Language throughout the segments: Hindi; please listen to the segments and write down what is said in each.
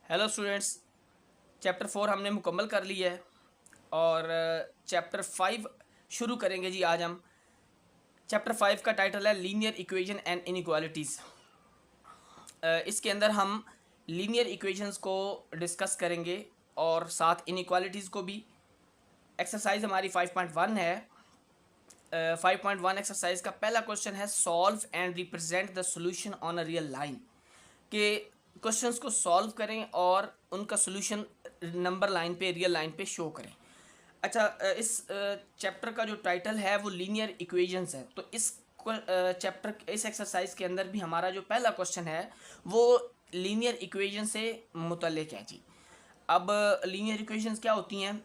हेलो स्टूडेंट्स, चैप्टर 4 हमने मुकम्मल कर लिया है और चैप्टर 5 शुरू करेंगे जी। आज हम चैप्टर 5 का टाइटल है लीनियर इक्वेशन एंड इनइक्वालिटीज़। इसके अंदर हम लीनियर इक्वेशंस को डिस्कस करेंगे और साथ इनइक्वालिटीज़ को भी। एक्सरसाइज हमारी 5.1 है। 5.1 एक्सरसाइज का पहला क्वेश्चन है solve and represent the solution on a real line. के क्वेश्चंस को सॉल्व करें और उनका सोल्यूशन नंबर लाइन पे, रियल लाइन पे शो करें। अच्छा, इस चैप्टर का जो टाइटल है वो लीनियर इक्वेशंस है, तो इस चैप्टर इस एक्सरसाइज के अंदर भी हमारा जो पहला क्वेश्चन है वो लीनियर इक्वेशन से मुतल्लिक है जी। अब लीनियर इक्वेशंस क्या होती हैं?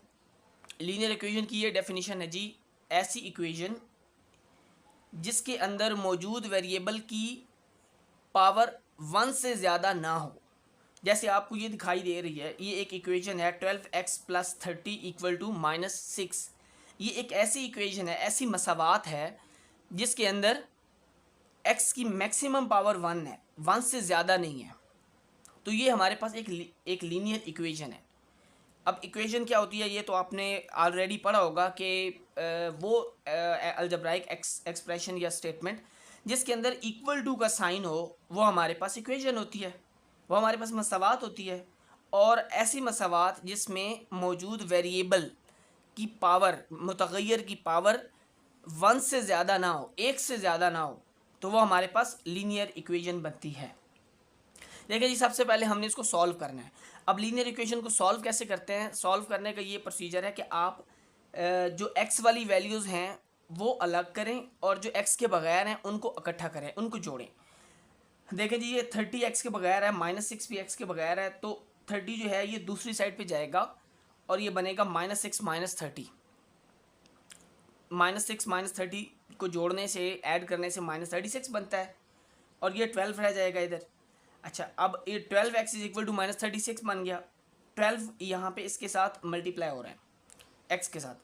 लीनियर इक्वेशन की ये डेफिनेशन है जी, ऐसी इक्वेशन जिसके अंदर मौजूद वेरिएबल की पावर 1 से ज़्यादा ना हो। जैसे आपको ये दिखाई दे रही है, ये एक इक्वेशन है 12x प्लस 30 इक्वल टू -6। ये एक ऐसी इक्वेशन है, ऐसी मसावात है जिसके अंदर x की मैक्सिमम पावर 1 है, 1 से ज़्यादा नहीं है। तो ये हमारे पास एक लीनियर इक्वेशन है। अब इक्वेशन क्या होती है ये तो आपने ऑलरेडी पढ़ा होगा कि वो अलजेब्राइक एक्सप्रेशन या स्टेटमेंट जिसके अंदर इक्वल टू का साइन हो, वो हमारे पास इक्वेशन होती है, वो हमारे पास मसावात होती है। और ऐसी मसावात जिसमें मौजूद वेरिएबल की पावर, मुतगय्यर की पावर 1 से ज़्यादा ना हो, 1 से ज़्यादा ना हो, तो वो हमारे पास लीनियर इक्वेशन बनती है। देखिए जी, सबसे पहले हमने इसको सॉल्व करना है। अब लीनियर इक्वेशन को सॉल्व कैसे करते हैं? सॉल्व करने का ये प्रोसीजर है कि आप जो x वाली वैल्यूज़ हैं वो अलग करें और जो x के बगैर हैं उनको इकट्ठा करें, उनको जोड़ें। देखें जी, ये 30x के बगैर है, -6 भी x के बगैर है, तो 30 जो है ये दूसरी साइड पे जाएगा और ये बनेगा -6 -30। -6 -30 को जोड़ने से, ऐड करने से -36 बनता है और ये 12 रह जाएगा इधर। अच्छा, अब ये 12x इज इक्वल टू -36 बन गया। 12 यहाँ पे इसके साथ मल्टीप्लाई हो रहा है x के साथ,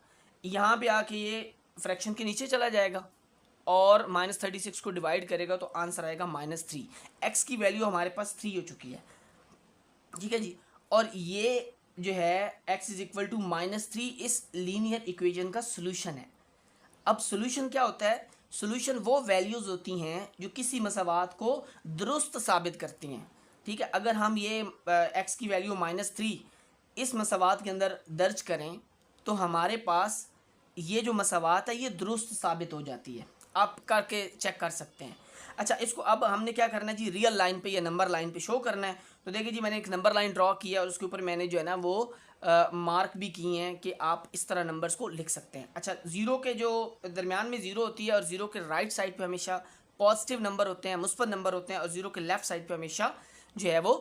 यहाँ पे आके ये फ्रैक्शन के नीचे चला जाएगा और -36 को डिवाइड करेगा तो आंसर आएगा -3। x की वैल्यू हमारे पास 3 हो चुकी है, ठीक है जी। और ये जो है x इज इक्वल टू -3 इस लीनियर इक्वेशन का सोल्यूशन है। अब सोल्यूशन क्या होता है? सोल्यूशन वो वैल्यूज़ होती हैं जो किसी मसावात को दुरुस्त साबित करती हैं, ठीक है। अगर हम ये x की वैल्यू -3 इस मसावात के अंदर दर्ज करें तो हमारे पास ये जो मसावात है ये दुरुस्त साबित हो जाती है। आप करके चेक कर सकते हैं। अच्छा, इसको अब हमने क्या करना है जी, रियल लाइन पे या नंबर लाइन पे शो करना है। तो देखिए जी, मैंने एक नंबर लाइन ड्रॉ किया और उसके ऊपर मैंने जो है ना वो मार्क भी किए हैं कि आप इस तरह नंबर्स को लिख सकते हैं। अच्छा, ज़ीरो के जो दरमियान में ज़ीरो होती है और ज़ीरो के राइट साइड पे हमेशा पॉजिटिव नंबर होते हैं, मुस्बत नंबर होते हैं, और ज़ीरो के लेफ़्ट साइड पे हमेशा जो है वो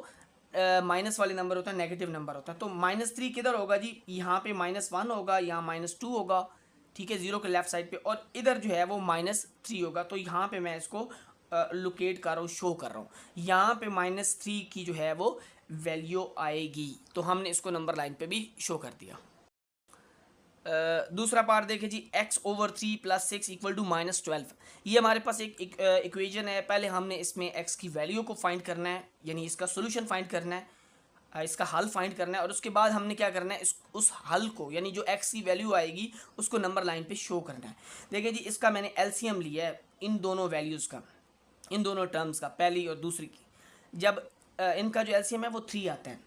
माइनस वाले नंबर होते हैं, नेगेटिव नंबर होता है। तो -3 किधर होगा जी? यहाँ पे -1 होगा, यहाँ -2 होगा, ठीक है, ज़ीरो के लेफ़्ट साइड पे, और इधर जो है वो -3 होगा। तो यहाँ पे मैं इसको लोकेट कर रहा हूँ, शो कर रहा हूँ। यहाँ पे -3 की जो है वो वैल्यू आएगी, तो हमने इसको नंबर लाइन पे भी शो कर दिया। दूसरा पार्ट देखिए जी, x/3 + 6 इक्वल टू -12। ये हमारे पास एक इक्वेशन है। पहले हमने इसमें x की वैल्यू को फाइंड करना है, यानी इसका सोल्यूशन फाइंड करना है, इसका हल फाइंड करना है, और उसके बाद हमने क्या करना है, उस हल को, यानी जो x की वैल्यू आएगी उसको नंबर लाइन पे शो करना है। देखिए जी, इसका मैंने एलसीएम लिया है इन दोनों वैल्यूज़ का, इन दोनों टर्म्स का, पहली और दूसरी की। जब इनका जो एलसीएम है वो 3 आता है,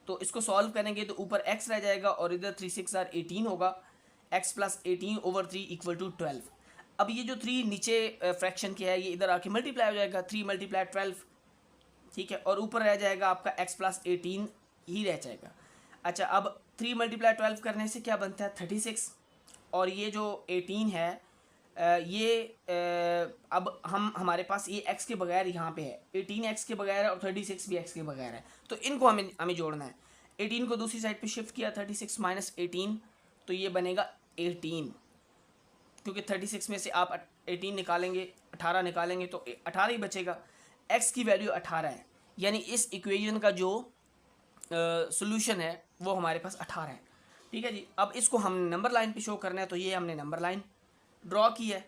तो इसको सॉल्व करेंगे तो ऊपर x रह जाएगा और इधर 3 6 आर 18 होगा। x plus 18/3 equal to 12। अब ये जो 3 नीचे फ्रैक्शन के है ये इधर आके मल्टीप्लाई हो जाएगा, 3 × 12, ठीक है, और ऊपर रह जाएगा आपका x प्लस 18 ही रह जाएगा। अच्छा, अब 3 × 12 करने से क्या बनता है? 36। और ये जो 18 है ये अब हमारे पास ये x के बगैर यहाँ पे है, 18 x के बगैर है और 36 भी x के बगैर है, तो इनको हमें जोड़ना है। 18 को दूसरी साइड पे शिफ्ट किया, 36 - 18, तो ये बनेगा 18, क्योंकि 36 में से आप 18 निकालेंगे, 18 निकालेंगे तो 18 ही बचेगा। x की वैल्यू 18 है, यानी इस इक्वेशन का जो सोल्यूशन है वो हमारे पास 18 है, ठीक है जी। अब इसको हमने नंबर लाइन पे शो करना है, तो ये हमने नंबर लाइन ड्रॉ की है।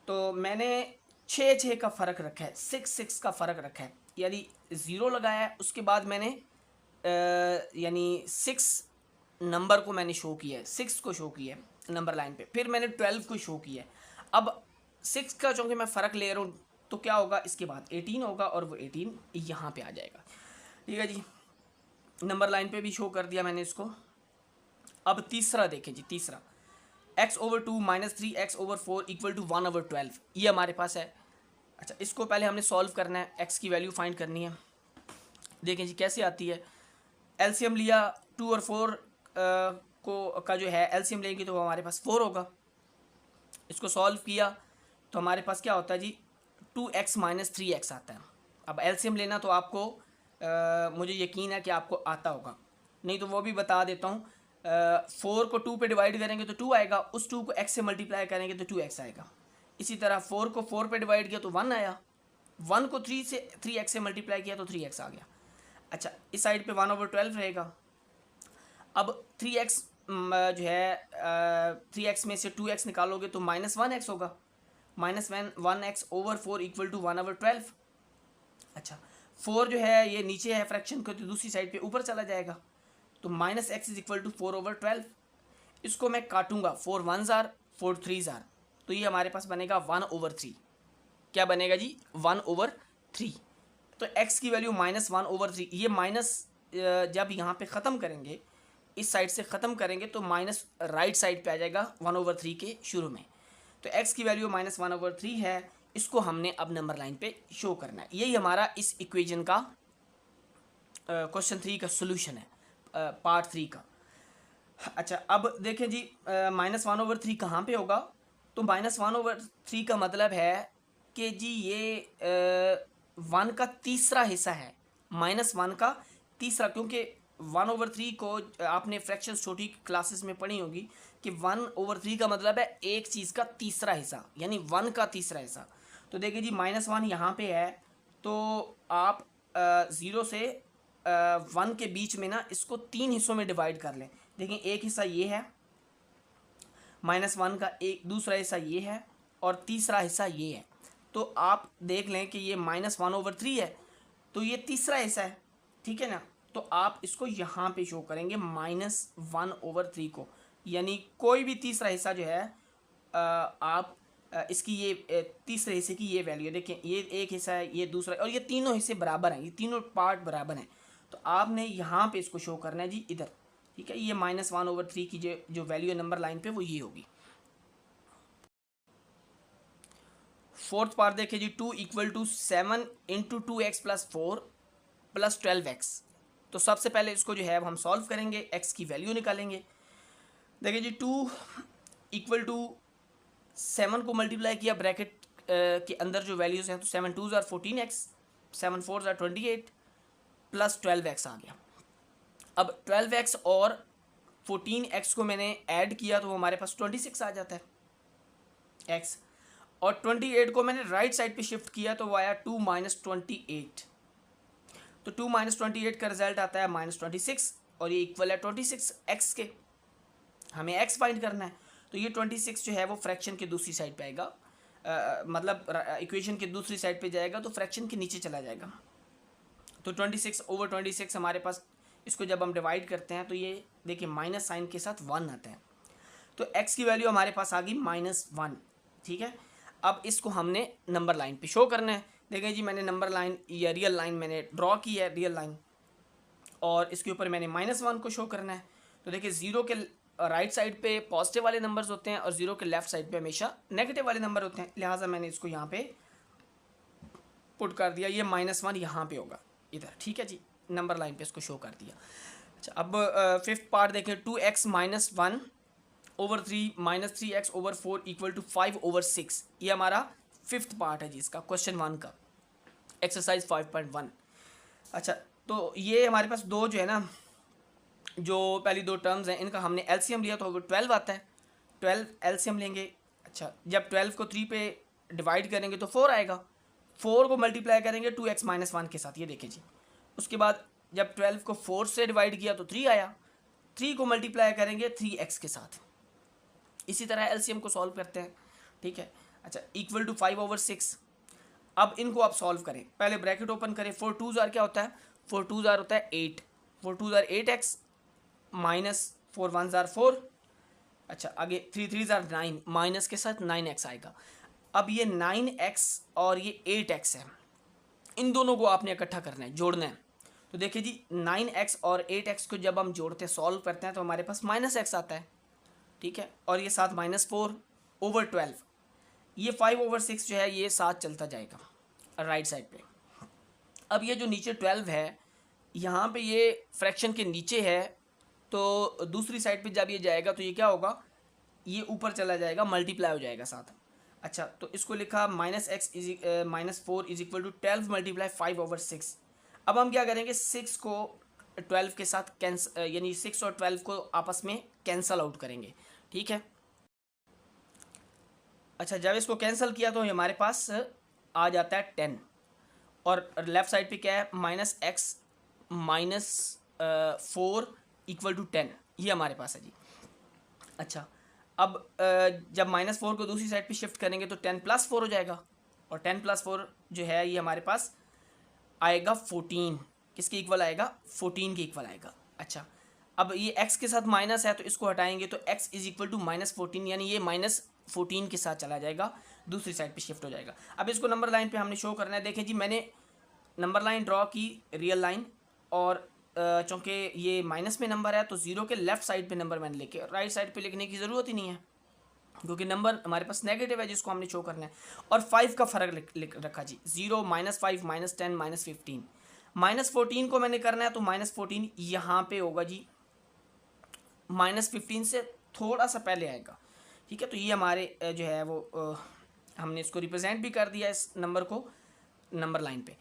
तो मैंने 6 का फ़र्क रखा है, 6 का फ़र्क रखा है, यानी 0 लगाया है, उसके बाद मैंने यानी 6 नंबर को मैंने शो किया है, 6 को शो किया है नंबर लाइन पे, फिर मैंने 12 को शो किया है। अब 6 का चूँकि मैं फ़र्क ले रहा हूँ तो क्या होगा, इसके बाद 18 होगा और वो 18 यहाँ पे आ जाएगा। ठीक है जी, नंबर लाइन पे भी शो कर दिया मैंने इसको। अब तीसरा देखें जी, तीसरा x/2 - 3x/4 = 1/12, ये हमारे पास है। अच्छा, इसको पहले हमने सॉल्व करना है, x की वैल्यू फाइंड करनी है। देखें जी कैसे आती है, एलसीएम लिया 2 और 4 का जो है एलसीएम लेंगे तो वो हमारे पास 4 होगा। इसको सॉल्व किया तो हमारे पास क्या होता है जी, 2x - 3x आता है। अब एलसीएम लेना तो आपको मुझे यकीन है कि आपको आता होगा, नहीं तो वो भी बता देता हूँ। 4 को 2 पे डिवाइड करेंगे तो 2 आएगा, उस 2 को x से मल्टीप्लाई करेंगे तो 2x आएगा। इसी तरह 4 को 4 पे डिवाइड किया तो 1 आया, 1 को 3x से मल्टीप्लाई किया तो 3x आ गया। अच्छा, इस साइड पे 1/12 रहेगा। अब 3x जो है 3x में से 2x निकालोगे तो -1x होगा, -1x/4 = 1/12। अच्छा, 4 जो है ये नीचे है फ्रैक्शन को, तो दूसरी साइड पे ऊपर चला जाएगा, तो -x = 4/12। इसको मैं काटूंगा, 4 1s are 4 3s are, तो ये हमारे पास बनेगा 1/3। क्या बनेगा जी, 1/3। तो x की वैल्यू -1/3, ये माइनस जब यहाँ पे ख़त्म करेंगे, इस साइड से ख़त्म करेंगे तो माइनस राइट साइड पे आ जाएगा 1/3 के शुरू में। तो x की वैल्यू -1/3 है, इसको हमने अब नंबर लाइन पे शो करना है। यही हमारा इस इक्वेशन का क्वेश्चन 3 का सोल्यूशन है, पार्ट 3 का। अच्छा, अब देखें जी -1/3 कहाँ पे होगा, तो -1/3 का मतलब है कि जी ये 1 का तीसरा हिस्सा है, -1 का तीसरा, क्योंकि 1/3 को आपने फ्रैक्शन छोटी क्लासेस में पढ़ी होगी कि 1/3 का मतलब है एक चीज़ का तीसरा हिस्सा, यानी 1 का तीसरा हिस्सा। तो देखिए जी -1 यहाँ पे है, तो आप 0 से 1 के बीच में ना इसको 3 हिस्सों में डिवाइड कर लें। देखिए एक हिस्सा ये है -1 का, एक दूसरा हिस्सा ये है और तीसरा हिस्सा ये है। तो आप देख लें कि ये -1/3 है, तो ये तीसरा हिस्सा है, ठीक है ना। तो आप इसको यहाँ पे शो करेंगे -1/3 को, यानी कोई भी तीसरा हिस्सा जो है आप इसकी ये तीसरे हिस्से की ये वैल्यू देखें, ये एक हिस्सा है, ये दूसरा, और ये तीनों हिस्से बराबर हैं, ये तीनों पार्ट बराबर हैं। तो आपने यहाँ पे इसको शो करना है जी इधर, ठीक है। ये -1/3 की जो वैल्यू है नंबर लाइन पे वो ये होगी। फोर्थ पार्ट देखिए जी, 2 = 7 × 2x + 4 + 12x। तो सबसे पहले इसको जो है हम सॉल्व करेंगे, x की वैल्यू निकालेंगे। देखिए जी 2 = 7 को मल्टीप्लाई किया ब्रैकेट के अंदर जो वैल्यूज हैं, तो 7 2s are 14x, 7 4s are 28 + 12x आ गया। अब 12x और 14x को मैंने ऐड किया तो हमारे पास 26 आ जाता है x, और 28 को मैंने राइट साइड पे शिफ्ट किया तो वो आया 2 - 28। तो 2 - 28 का रिजल्ट आता है -26, और ये इक्वल है 26x के। हमें x फाइंड करना है, तो ये 26 जो है वो फ्रैक्शन के दूसरी साइड पे आएगा, मतलब इक्वेशन के दूसरी साइड पे जाएगा तो फ्रैक्शन के नीचे चला जाएगा। तो 26/26 हमारे पास, इसको जब हम डिवाइड करते हैं तो ये देखिए माइनस साइन के साथ 1 आता है, तो x की वैल्यू हमारे पास आ गई -1, ठीक है। अब इसको हमने नंबर लाइन पे शो करना है। देखें जी मैंने नंबर लाइन या रियल लाइन मैंने ड्रॉ की है, रियल लाइन, और इसके ऊपर मैंने -1 को शो करना है। तो देखिए 0 के राइट साइड पे पॉजिटिव वाले नंबर्स होते हैं और 0 के लेफ्ट साइड पे हमेशा नेगेटिव वाले नंबर होते हैं, लिहाजा मैंने इसको यहाँ पे पुट कर दिया, ये -1 यहाँ पे होगा इधर, ठीक है जी, नंबर लाइन पे इसको शो कर दिया। अच्छा, अब फिफ्थ पार्ट देखें, 2x - 1/3 - 3x/4 = 5/6। ये हमारा फिफ्थ पार्ट है जी इसका, क्वेश्चन 1 का, एक्सरसाइज 5.1। अच्छा, तो ये हमारे पास दो जो है ना, जो पहली दो टर्म्स हैं इनका हमने एलसीएम लिया तो वो 12 आता है, 12 एलसीएम लेंगे। अच्छा, जब 12 को 3 पे डिवाइड करेंगे तो 4 आएगा, 4 को मल्टीप्लाई करेंगे 2x - 1 के साथ, ये देखिए जी। उसके बाद जब 12 को 4 से डिवाइड किया तो 3 आया, 3 को मल्टीप्लाई करेंगे 3x के साथ। इसी तरह एलसीएम को सॉल्व करते हैं, ठीक है। अच्छा, = 5/6। अब इनको आप सॉल्व करें, पहले ब्रैकेट ओपन करें, 4 2s are क्या होता है, 4 2s are होता है 8, 4 2 ज़ार 8x माइनस 4 1 ज़ार 4। अच्छा आगे 3 3 ज़ार 9, माइनस के साथ 9x आएगा। अब ये 9x और ये 8x है, इन दोनों को आपने इकट्ठा करना है, जोड़ना है। तो देखिए जी 9x और 8x को जब हम जोड़ते हैं, सॉल्व करते हैं, तो हमारे पास -x आता है, ठीक है। और ये साथ -4/12, ये 5/6 जो है ये साथ चलता जाएगा राइट साइड पे। अब ये जो नीचे 12 है, यहाँ पे ये फ्रैक्शन के नीचे है, तो दूसरी साइड पे जब ये जाएगा तो ये क्या होगा, ये ऊपर चला जाएगा, मल्टीप्लाई हो जाएगा साथ। अच्छा तो इसको लिखा -4 इज इक्वल टू 12 मल्टीप्लाई 5/6। अब हम क्या करेंगे, 6 को 12 के साथ कैंसल, यानी 6 और 12 को आपस में कैंसल आउट करेंगे, ठीक है। अच्छा जब इसको कैंसिल किया तो हमारे पास आ जाता है 10, और लेफ़्ट साइड पे क्या है, -x -4 इक्वल टू 10, ये हमारे पास है जी। अच्छा अब जब -4 को दूसरी साइड पे शिफ्ट करेंगे तो 10 + 4 हो जाएगा, और 10 + 4 जो है ये हमारे पास आएगा 14, किसके इक्वल आएगा, 14 के इक्वल आएगा। अच्छा अब ये x के साथ माइनस है तो इसको हटाएंगे तो x इज इक्वल टू -14, यानी ये -14 के साथ चला जाएगा, दूसरी साइड पे शिफ्ट हो जाएगा। अब इसको नंबर लाइन पे हमने शो करना है। देखें जी मैंने नंबर लाइन ड्रॉ की, रियल लाइन, और चूँकि ये माइनस में नंबर है तो ज़ीरो के लेफ़्ट साइड पे नंबर मैंने लिखे, राइट साइड पे लिखने की ज़रूरत ही नहीं है क्योंकि नंबर हमारे पास नेगेटिव है जिसको हमने शो करना है। और 5 का फ़र्क लिख रखा जी, 0 -5 -10 -15, -14 को मैंने करना है तो -14 यहाँ पे होगा जी, -15 से थोड़ा सा पहले आएगा, ठीक है। तो ये हमारे जो है वो हमने इसको रिप्रेजेंट भी कर दिया इस नंबर को नंबर लाइन पे।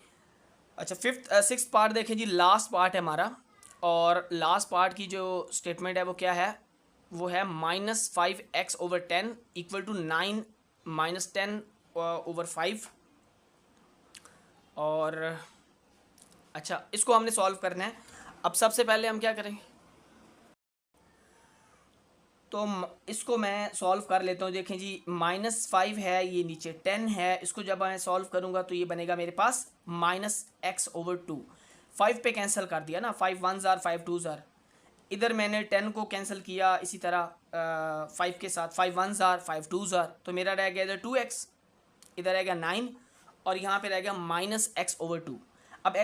अच्छा सिक्स्थ पार्ट देखें जी, लास्ट पार्ट है हमारा, और लास्ट पार्ट की जो स्टेटमेंट है वो क्या है, वो है -5x/10 इक्वल टू 9 -10/5। और अच्छा इसको हमने सॉल्व करना है। अब सबसे पहले हम क्या करेंगे, तो इसको मैं सॉल्व कर लेता हूँ। देखें जी -5 है, ये नीचे 10 है, इसको जब मैं सॉल्व करूँगा तो ये बनेगा मेरे पास -x/2। 5 पे कैंसिल कर दिया ना, 5 1 ज़ार 5 2 ज़ार, इधर मैंने 10 को कैंसिल किया इसी तरह 5 के साथ, 5 1 ज़ार 5 2 ज़ार, तो मेरा रह गया इधर 2x, इधर रहेगा 9, और यहाँ पे रहेगा -x/2। अब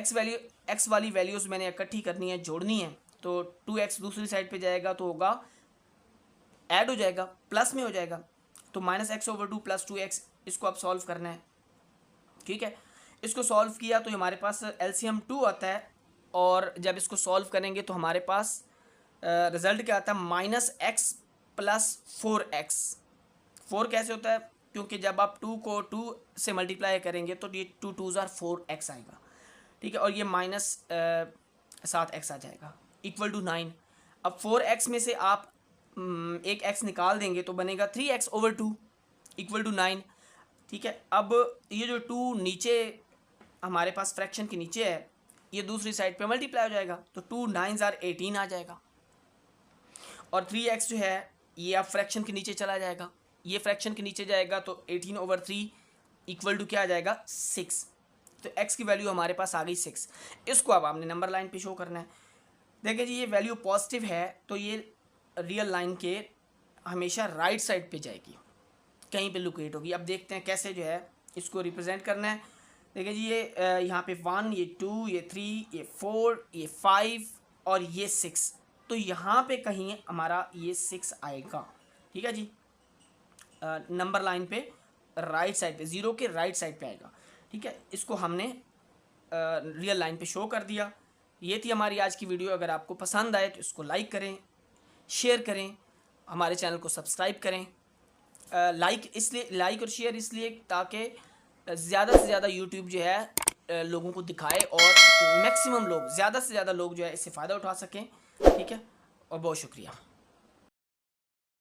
x वाली वैल्यूज़ मैंने इकट्ठी करनी है, जोड़नी है, तो 2x दूसरी साइड पे जाएगा तो होगा, ऐड हो जाएगा, प्लस में हो जाएगा, तो -x/2 + 2x, इसको अब सॉल्व करना है, ठीक है। इसको सॉल्व किया तो हमारे पास LCM 2 आता है, और जब इसको सॉल्व करेंगे तो हमारे पास रिज़ल्ट क्या आता है, -x + 4x। 4 कैसे होता है, क्योंकि जब आप 2 को 2 से मल्टीप्लाई करेंगे तो ये 2 2 ज़ार 4x आएगा, ठीक है, और ये -7x आ जाएगा इक्वल टू 9। अब 4x में से आप एक x निकाल देंगे तो बनेगा 3x/2 इक्वल टू 9, ठीक है। अब ये जो 2 नीचे हमारे पास फ्रैक्शन के नीचे है, ये दूसरी साइड पे मल्टीप्लाई हो जाएगा, तो 2 9 ज़ार 18 आ जाएगा, और 3x जो है ये अब फ्रैक्शन के नीचे चला जाएगा, ये फ्रैक्शन के नीचे जाएगा तो 18/3 इक्वल टू क्या आ जाएगा, 6। तो x की वैल्यू हमारे पास आ गई 6। इसको अब हमने नंबर लाइन पे शो करना है। देखिए जी ये वैल्यू पॉजिटिव है तो ये रियल लाइन के हमेशा राइट साइड पे जाएगी, कहीं पे लोकेट होगी। अब देखते हैं कैसे जो है इसको रिप्रेजेंट करना है। देखिए जी ये यहाँ पे 1, ये 2, ये 3, ये 4, ये 5 और ये 6, तो यहाँ पे कहीं हमारा ये 6 आएगा, ठीक है जी, नंबर लाइन पे राइट साइड पे, 0 के राइट साइड पे आएगा, ठीक है। इसको हमने रियल लाइन पे शो कर दिया। ये थी हमारी आज की वीडियो। अगर आपको पसंद आए तो इसको लाइक करें, शेयर करें, हमारे चैनल को सब्सक्राइब करें। लाइक और शेयर इसलिए ताकि ज़्यादा से ज़्यादा यूट्यूब जो है लोगों को दिखाए और मैक्सिमम लोग, ज़्यादा से ज़्यादा लोग जो है इससे फ़ायदा उठा सकें, ठीक है। और बहुत शुक्रिया।